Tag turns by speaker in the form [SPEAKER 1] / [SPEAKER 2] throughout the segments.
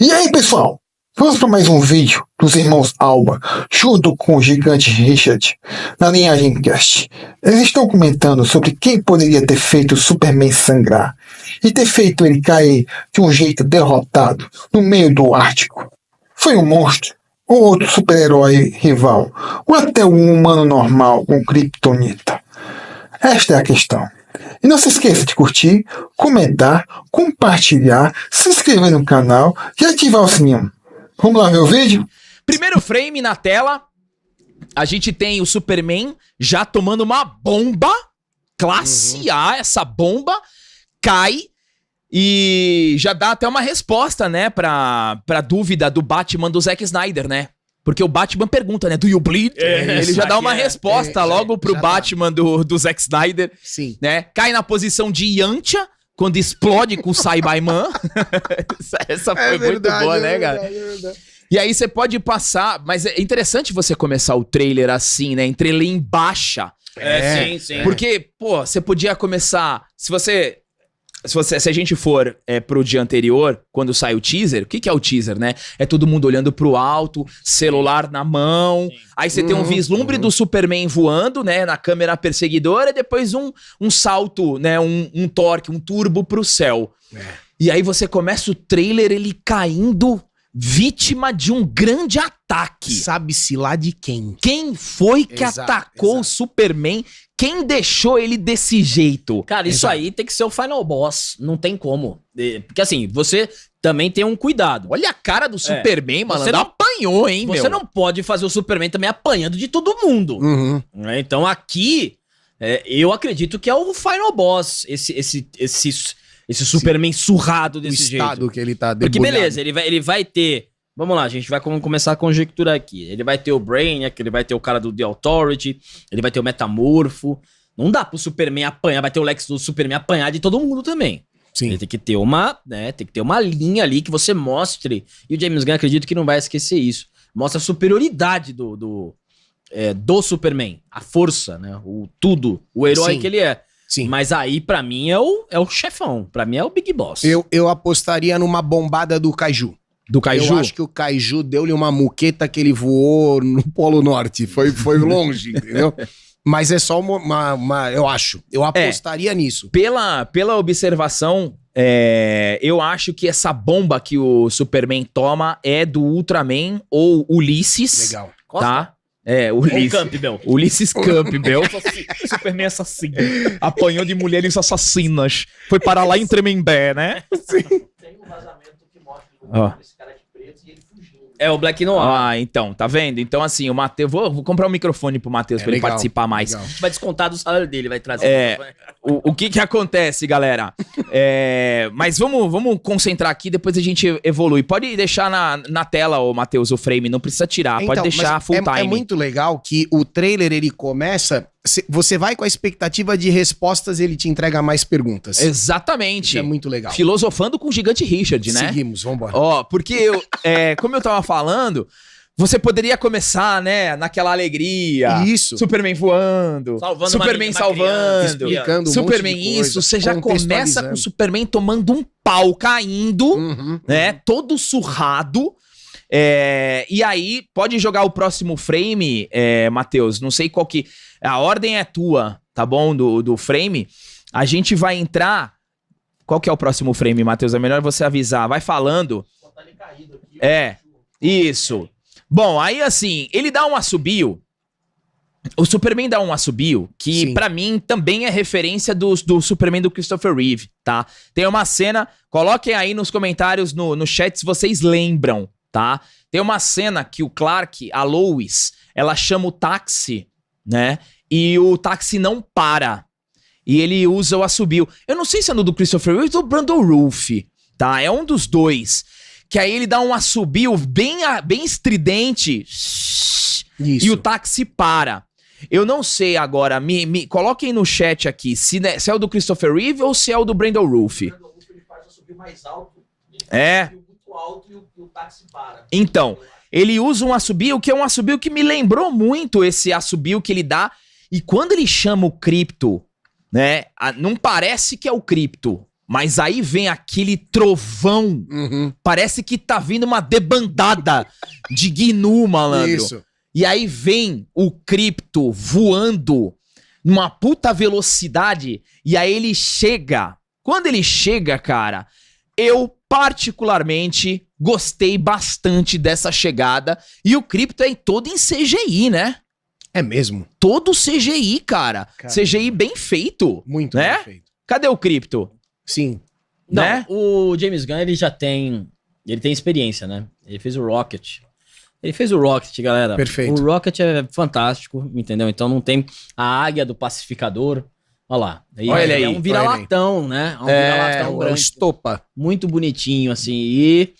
[SPEAKER 1] E aí, pessoal? Vamos para mais um vídeo dos irmãos Alba, junto com o gigante Richard, na linhagem Cast. Eles estão comentando sobre quem poderia ter feito o Superman sangrar e ter feito ele cair de um jeito derrotado no meio do Ártico. Foi um monstro, ou outro super-herói rival, ou até um humano normal com kryptonita? Esta é a questão. E não se esqueça de curtir, comentar, compartilhar, se inscrever no canal e ativar o sininho. Vamos lá ver o vídeo?
[SPEAKER 2] Primeiro frame na tela, a gente tem o Superman já tomando uma bomba, classe A, essa bomba cai e já dá até uma resposta, né, pra dúvida do Batman do Zack Snyder, né? Porque o Batman pergunta, né, do you bleed? Ele já dá uma resposta logo pro Batman do Zack Snyder.
[SPEAKER 3] Sim.
[SPEAKER 2] Né? Cai na posição de Yantia, quando explode com o Saibayman. Essa foi muito boa, né, cara?
[SPEAKER 3] É verdade.
[SPEAKER 2] E aí você pode passar, mas é interessante você começar o trailer assim, né? Em trailer em baixa.
[SPEAKER 4] Sim.
[SPEAKER 2] Porque, pô, você podia começar. Se a gente for pro dia anterior, quando sai o teaser, o que é o teaser, né? É todo mundo olhando pro alto, celular na mão. Sim. Aí você tem um vislumbre do Superman voando, né? Na câmera perseguidora, e depois um salto, né? Um torque, um turbo pro céu. E aí você começa o trailer, ele caindo, vítima de um grande ataque.
[SPEAKER 3] Sabe-se lá de quem?
[SPEAKER 2] Quem foi que atacou o Superman? Quem deixou ele desse jeito?
[SPEAKER 4] Cara, isso aí tem que ser o final boss. Não tem como. Porque assim, você também tem um cuidado.
[SPEAKER 2] Olha a cara do Superman, mano.
[SPEAKER 4] Você não
[SPEAKER 2] apanhou, hein, meu?
[SPEAKER 4] Você não pode fazer o Superman também apanhando de todo mundo. Né? Então aqui, eu acredito que é o final boss. Esse Superman surrado desse jeito.
[SPEAKER 3] O estado que ele tá debulhado.
[SPEAKER 4] Porque beleza, ele vai ter... Vamos lá, a gente vai começar a conjecturar aqui. Ele vai ter o Brainiac, ele vai ter o cara do The Authority, ele vai ter o Metamorfo. Não dá pro Superman apanhar, vai ter o Lex do Superman apanhar de todo mundo também.
[SPEAKER 3] Sim.
[SPEAKER 4] Ele tem que ter uma linha ali que você mostre. E o James Gunn, acredito que não vai esquecer isso. Mostra a superioridade do Superman. A força, né? O herói que ele é.
[SPEAKER 3] Sim.
[SPEAKER 4] Mas aí, pra mim, é o chefão. Pra mim, é o Big Boss.
[SPEAKER 3] Eu apostaria numa bombada do Kaiju.
[SPEAKER 2] Do Kaiju?
[SPEAKER 3] Eu acho que o Kaiju deu-lhe uma muqueta que ele voou no Polo Norte. Foi longe, entendeu? Mas é só eu apostaria nisso.
[SPEAKER 2] Pela observação, eu acho que essa bomba que o Superman toma é do Ultraman ou Ulysses.
[SPEAKER 3] Legal.
[SPEAKER 2] Tá? Ulisses.
[SPEAKER 4] Campbell.
[SPEAKER 2] Ulisses Campbell.
[SPEAKER 4] Superman assassino.
[SPEAKER 2] Apanhou de mulheres assassinas. Foi parar lá em Tremembé, né?
[SPEAKER 3] Sim.
[SPEAKER 4] Tem um vazamento que mostra esse cara de preto e ele fugindo. É o Black Noir.
[SPEAKER 2] Ah, então, tá vendo? Então, assim, o Matheus... Vou comprar um microfone pro Matheus pra ele participar mais.
[SPEAKER 3] Legal.
[SPEAKER 4] A gente vai descontar do salário dele, vai trazer.
[SPEAKER 2] O que acontece, galera? Mas vamos concentrar aqui, depois a gente evolui. Pode deixar na tela, ô Matheus, o frame, não precisa tirar, pode deixar full time.
[SPEAKER 3] É muito legal que o trailer, ele começa... Você vai com a expectativa de respostas, ele te entrega mais perguntas.
[SPEAKER 2] Exatamente.
[SPEAKER 3] Isso é muito legal.
[SPEAKER 2] Filosofando com o gigante Richard, né?
[SPEAKER 3] Seguimos, vambora.
[SPEAKER 2] Porque como eu tava falando, você poderia começar, né, naquela alegria.
[SPEAKER 3] Isso.
[SPEAKER 2] Superman voando.
[SPEAKER 4] Salvando
[SPEAKER 2] Superman
[SPEAKER 4] uma
[SPEAKER 2] salvando.
[SPEAKER 3] Explicando
[SPEAKER 2] Superman
[SPEAKER 3] um monte de coisa,
[SPEAKER 2] isso. Você já começa com o Superman tomando um pau caindo, né? Todo surrado. E aí, pode jogar o próximo frame, Matheus. Não sei qual que... A ordem é tua, tá bom? Do frame. A gente vai entrar... Qual que é o próximo frame, Matheus? É melhor você avisar. Vai falando.
[SPEAKER 4] Só tá ali caído aqui.
[SPEAKER 2] Isso. Bom, aí assim, ele dá um assobio. O Superman dá um assobio que, pra mim, também é referência do Superman do Christopher Reeve, tá? Tem uma cena... Coloquem aí nos comentários, no chat, se vocês lembram, tá? Tem uma cena que o Clark, a Lois, ela chama o táxi, né? E o táxi não para. E ele usa o assobio. Eu não sei se é no do Christopher Reeve ou do Brandon Routh, tá? É um dos dois. Que aí ele dá um assobio bem estridente.
[SPEAKER 3] Isso.
[SPEAKER 2] E o táxi para. Eu não sei agora, coloquem no chat aqui se é o do Christopher Reeve ou se é o do Brandon Routh.
[SPEAKER 4] O Brandon Routh ele faz o assobio mais alto. Muito alto e o táxi para.
[SPEAKER 2] Então, ele usa um assobio que é um assobio que me lembrou muito esse assobio que ele dá. E quando ele chama o Krypto, né? Não parece que é o Krypto. Mas aí vem aquele trovão. Parece que tá vindo uma debandada de Gnu, malandro.
[SPEAKER 3] Isso.
[SPEAKER 2] E aí vem o Crypto voando numa puta velocidade. E aí ele chega. Quando ele chega, cara, eu particularmente gostei bastante dessa chegada. E o Crypto é todo em CGI, né?
[SPEAKER 3] É mesmo.
[SPEAKER 2] Todo CGI, cara. CGI bem feito.
[SPEAKER 3] Muito
[SPEAKER 2] né?
[SPEAKER 3] bem feito.
[SPEAKER 2] Cadê o Crypto?
[SPEAKER 3] Sim.
[SPEAKER 4] Não,
[SPEAKER 2] Né?
[SPEAKER 4] o James Gunn, ele já tem... Ele tem experiência, né? Ele fez o Rocket. Ele fez o Rocket, galera.
[SPEAKER 3] Perfeito.
[SPEAKER 4] O Rocket é fantástico, entendeu? Então não tem a águia do pacificador. Olha lá.
[SPEAKER 2] Olha ele aí.
[SPEAKER 4] É um vira-latão, né? É um
[SPEAKER 3] É
[SPEAKER 4] vira-latão
[SPEAKER 3] o
[SPEAKER 4] branco.
[SPEAKER 3] estopa.
[SPEAKER 4] Muito bonitinho, assim. E...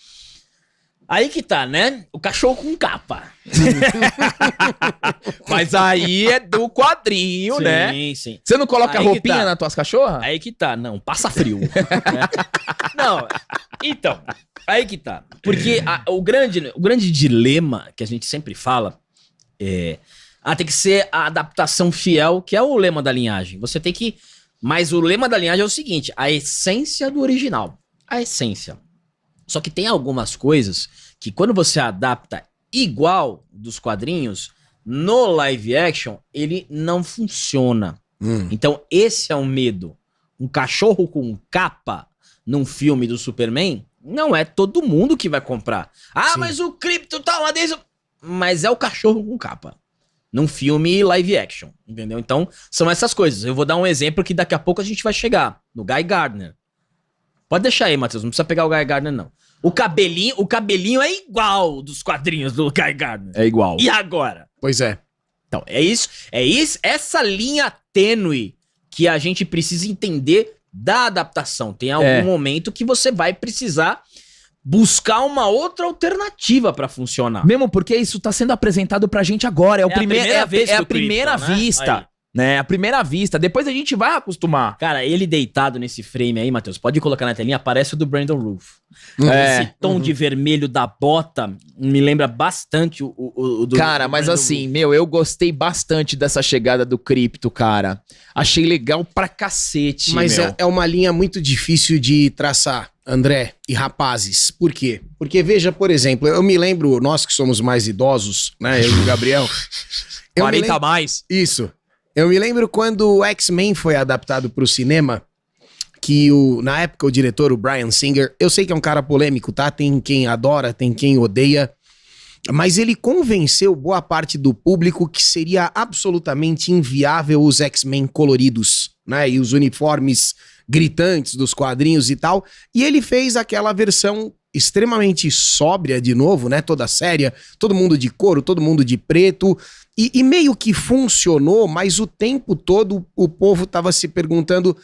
[SPEAKER 4] Aí que tá, né? O cachorro com capa.
[SPEAKER 2] Mas aí é do quadrinho, né?
[SPEAKER 4] Sim, sim.
[SPEAKER 2] Você não coloca
[SPEAKER 4] Aí que
[SPEAKER 2] roupinha
[SPEAKER 4] tá.
[SPEAKER 2] nas tuas cachorras?
[SPEAKER 4] Aí que tá, não, passa frio. né? Não, então, aí que tá. Porque o grande dilema que a gente sempre fala é... tem que ser a adaptação fiel, que é o lema da linhagem. Você tem que... Mas o lema da linhagem é o seguinte, a essência do original. A essência. Só que tem algumas coisas que quando você adapta igual dos quadrinhos, no live action, ele não funciona. Então, esse é o medo. Um cachorro com capa num filme do Superman, não é todo mundo que vai comprar. Ah,
[SPEAKER 3] Sim.
[SPEAKER 4] mas o Krypto tá lá desde... Mas é o cachorro com capa. Num filme live action, entendeu? Então, são essas coisas. Eu vou dar um exemplo que daqui a pouco a gente vai chegar. No Guy Gardner. Pode deixar aí, Matheus. Não precisa pegar o Guy Gardner, não. O cabelinho é igual dos quadrinhos do Guy Gardner.
[SPEAKER 2] É igual.
[SPEAKER 4] E agora?
[SPEAKER 3] Pois é.
[SPEAKER 4] Então, é isso, essa linha tênue que a gente precisa entender da adaptação. Tem algum momento que você vai precisar buscar uma outra alternativa pra funcionar.
[SPEAKER 2] Mesmo porque isso tá sendo apresentado pra gente agora. É a primeira vez. É a primeira
[SPEAKER 4] Krypton, né?
[SPEAKER 2] vista.
[SPEAKER 4] Aí.
[SPEAKER 2] Né? A primeira vista. Depois a gente vai acostumar.
[SPEAKER 4] Cara, ele deitado nesse frame aí, Matheus, pode colocar na telinha, parece o do Brandon Roof. Esse tom de vermelho da bota me lembra bastante o do...
[SPEAKER 2] Cara,
[SPEAKER 4] do
[SPEAKER 2] mas
[SPEAKER 4] Brandon
[SPEAKER 2] assim,
[SPEAKER 4] Roof.
[SPEAKER 2] eu gostei bastante dessa chegada do Crypto, cara. Achei legal pra cacete,
[SPEAKER 3] Mas
[SPEAKER 2] meu.
[SPEAKER 3] é uma linha muito difícil de traçar, André e rapazes. Por quê? Porque veja, por exemplo, eu me lembro, nós que somos mais idosos, né, eu e o Gabriel... eu me
[SPEAKER 2] 40
[SPEAKER 3] lembro-
[SPEAKER 2] a mais.
[SPEAKER 3] Isso. Eu me lembro quando o X-Men foi adaptado pro cinema, que na época o diretor, o Bryan Singer, eu sei que é um cara polêmico, tá? Tem quem adora, tem quem odeia, mas ele convenceu boa parte do público que seria absolutamente inviável os X-Men coloridos, né? E os uniformes gritantes dos quadrinhos e tal. E ele fez aquela versão extremamente sóbria de novo, né? Toda séria, todo mundo de couro, todo mundo de preto. E meio que funcionou, mas o tempo todo o povo tava se perguntando,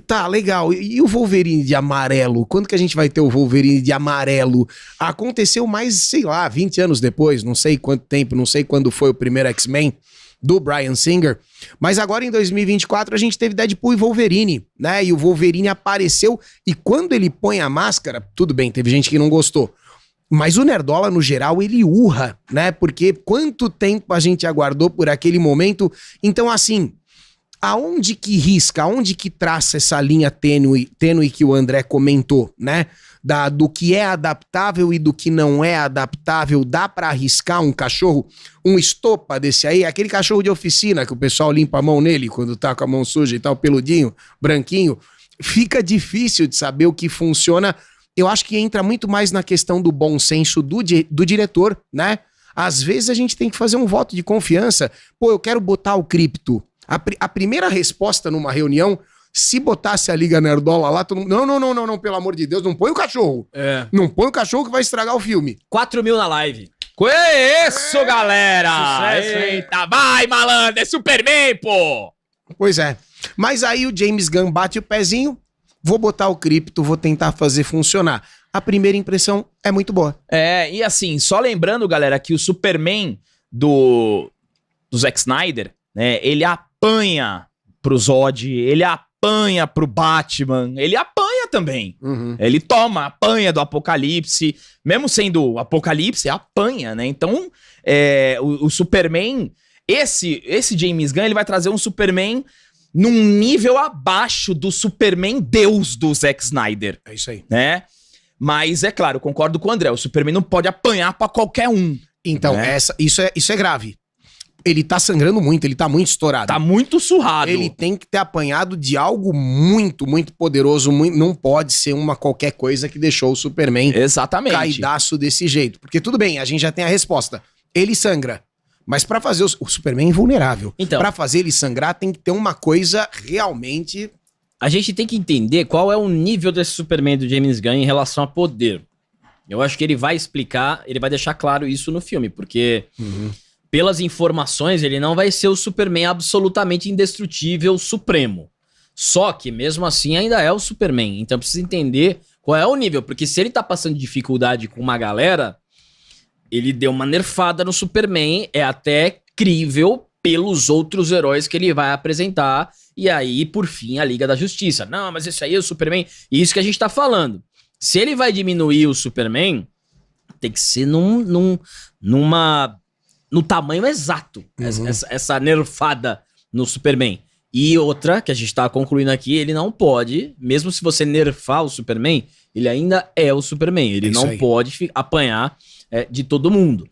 [SPEAKER 3] tá, legal, e o Wolverine de amarelo? Quando que a gente vai ter o Wolverine de amarelo? Aconteceu mais, sei lá, 20 anos depois, não sei quanto tempo, não sei quando foi o primeiro X-Men do Bryan Singer, mas agora em 2024 a gente teve Deadpool e Wolverine, né? E o Wolverine apareceu, e quando ele põe a máscara, tudo bem, teve gente que não gostou, mas o Nerdola, no geral, ele urra, né? Porque quanto tempo a gente aguardou por aquele momento. Então, assim, aonde que risca, aonde que traça essa linha tênue que o André comentou, né? Do que é adaptável e do que não é adaptável. Dá pra arriscar um cachorro, um estopa desse aí? Aquele cachorro de oficina que o pessoal limpa a mão nele quando tá com a mão suja e tal, peludinho, branquinho. Fica difícil de saber o que funciona. Eu acho que entra muito mais na questão do bom senso do diretor, né? Às vezes a gente tem que fazer um voto de confiança. Pô, eu quero botar o Crypto. A primeira resposta numa reunião, se botasse a Liga Nerdola lá, todo mundo... Não, pelo amor de Deus, não põe o cachorro. Não põe o cachorro que vai estragar o filme.
[SPEAKER 4] 4 mil na live.
[SPEAKER 2] Isso, galera!
[SPEAKER 4] Sucesso, hein?
[SPEAKER 2] Eita, vai, malandro! É Superman, pô!
[SPEAKER 3] Pois é. Mas aí o James Gunn bate o pezinho, vou botar o Crypto, vou tentar fazer funcionar. A primeira impressão é muito boa.
[SPEAKER 2] É, e assim, só lembrando, galera, que o Superman do Zack Snyder, né, ele apanha pro Zod, ele apanha pro Batman, ele apanha também. Ele apanha do Apocalipse, mesmo sendo Apocalipse, apanha, né? Então, o Superman, esse James Gunn, ele vai trazer um Superman num nível abaixo do Superman Deus do Zack Snyder,
[SPEAKER 3] É isso aí.
[SPEAKER 2] né? Mas, é claro, concordo com o André, o Superman não pode apanhar pra qualquer um.
[SPEAKER 3] Então,
[SPEAKER 2] né?
[SPEAKER 3] isso é grave. Ele tá sangrando muito, ele tá muito estourado.
[SPEAKER 2] Tá muito surrado.
[SPEAKER 3] Ele tem que ter apanhado de algo muito, muito poderoso. Não pode ser uma qualquer coisa que deixou o Superman
[SPEAKER 2] Exatamente.
[SPEAKER 3] caidaço desse jeito. Porque tudo bem, a gente já tem a resposta. Ele sangra. Mas pra fazer o Superman é invulnerável.
[SPEAKER 4] Então.
[SPEAKER 3] Pra fazer ele sangrar tem que ter uma coisa realmente...
[SPEAKER 4] A gente tem que entender qual é o nível desse Superman do James Gunn em relação a poder. Eu acho que ele vai explicar, ele vai deixar claro isso no filme, porque pelas informações ele não vai ser o Superman absolutamente indestrutível supremo. Só que mesmo assim ainda é o Superman, então precisa entender qual é o nível, porque se ele tá passando dificuldade com uma galera, ele deu uma nerfada no Superman, é até crível pelos outros heróis que ele vai apresentar. E aí, por fim, a Liga da Justiça. Não, mas esse aí é o Superman. E isso que a gente tá falando. Se ele vai diminuir o Superman, tem que ser no tamanho exato. Essa nerfada no Superman. E outra, que a gente tá concluindo aqui, ele não pode, mesmo se você nerfar o Superman, ele ainda é o Superman. Ele não pode apanhar de todo mundo.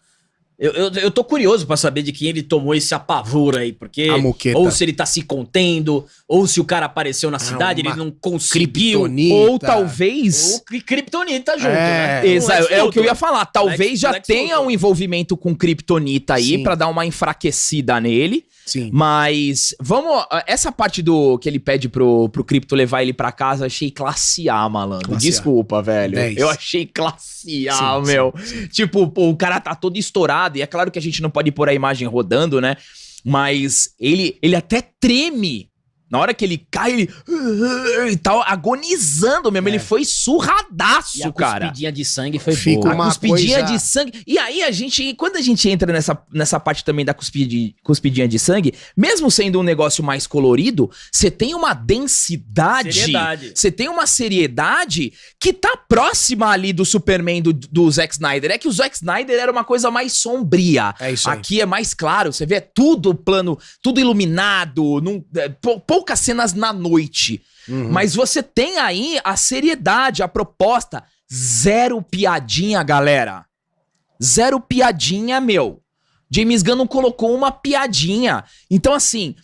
[SPEAKER 4] Eu tô curioso pra saber de quem ele tomou esse apavoro aí, porque...
[SPEAKER 3] A moqueta.
[SPEAKER 4] Ou se ele tá se contendo, ou se o cara apareceu na cidade, ele não conseguiu.
[SPEAKER 3] Kryptonita.
[SPEAKER 2] Ou talvez...
[SPEAKER 4] Ou Kryptonita junto,
[SPEAKER 3] É.
[SPEAKER 4] né?
[SPEAKER 2] É o que eu ia falar. Talvez
[SPEAKER 4] Lex-
[SPEAKER 2] já
[SPEAKER 4] Lex
[SPEAKER 2] tenha
[SPEAKER 4] Luthor.
[SPEAKER 2] um envolvimento com Kryptonita aí
[SPEAKER 3] Sim.
[SPEAKER 2] pra dar uma enfraquecida nele.
[SPEAKER 3] Sim.
[SPEAKER 2] Mas vamos... Essa parte do que ele pede pro Krypto levar ele pra casa, achei classe A, malandro.
[SPEAKER 3] Classe A.
[SPEAKER 2] Desculpa, velho.
[SPEAKER 3] 10.
[SPEAKER 2] Eu achei classe A,
[SPEAKER 3] Sim,
[SPEAKER 2] meu. Tipo, pô, o cara tá todo estourado. E é claro que a gente não pode pôr a imagem rodando, né? Mas ele até treme. Na hora que ele cai, ele... E tal, agonizando mesmo. Ele foi surradaço,
[SPEAKER 4] E a
[SPEAKER 2] cara.
[SPEAKER 4] cuspidinha de sangue foi
[SPEAKER 3] Fica
[SPEAKER 4] boa.
[SPEAKER 3] uma
[SPEAKER 2] A cuspidinha
[SPEAKER 3] coisa-
[SPEAKER 2] de sangue. E aí quando a gente entra nessa parte também da cuspidinha de sangue, mesmo sendo um negócio mais colorido, você tem uma densidade,
[SPEAKER 4] Seriedade.
[SPEAKER 2] você tem uma seriedade que tá próxima ali do Superman do Zack Snyder. É que o Zack Snyder era uma coisa mais sombria.
[SPEAKER 3] É isso aí.
[SPEAKER 2] Aqui é mais claro, você vê tudo plano, tudo iluminado, poucas cenas na noite. Mas você tem aí a seriedade, a proposta. Zero piadinha, galera. Zero piadinha, meu. James Gunn não colocou uma piadinha. Então, assim,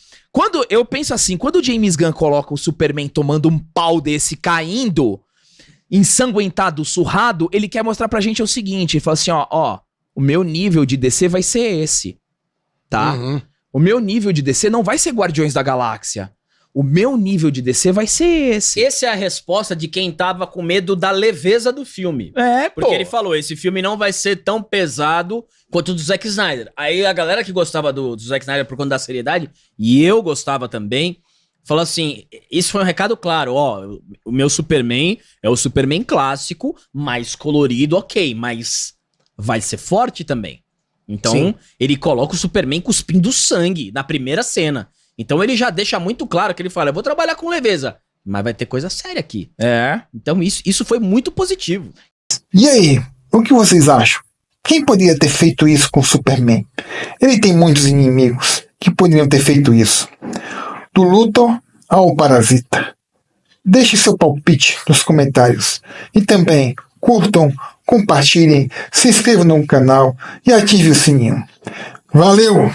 [SPEAKER 2] eu penso assim, quando o James Gunn coloca o Superman tomando um pau desse, caindo, ensanguentado, surrado, ele quer mostrar pra gente o seguinte, ele fala assim, ó, o meu nível de DC vai ser esse, tá? O meu nível de DC não vai ser Guardiões da Galáxia. O meu nível de DC vai ser esse.
[SPEAKER 4] Essa é a resposta de quem tava com medo da leveza do filme.
[SPEAKER 2] É,
[SPEAKER 4] Porque ele falou, esse filme não vai ser tão pesado quanto o do Zack Snyder. Aí a galera que gostava do Zack Snyder por conta da seriedade, e eu gostava também, falou assim, isso foi um recado claro, ó, o meu Superman é o Superman clássico, mais colorido, ok, mas vai ser forte também. Então,
[SPEAKER 3] Sim.
[SPEAKER 4] ele coloca o Superman cuspindo sangue na primeira cena. Então ele já deixa muito claro que ele fala, eu vou trabalhar com leveza, mas vai ter coisa séria aqui.
[SPEAKER 2] É.
[SPEAKER 4] Então isso foi muito positivo.
[SPEAKER 1] E aí, o que vocês acham? Quem poderia ter feito isso com o Superman? Ele tem muitos inimigos que poderiam ter feito isso. Do Luthor ao Parasita. Deixe seu palpite nos comentários. E também curtam, compartilhem, se inscrevam no canal e ative o sininho. Valeu!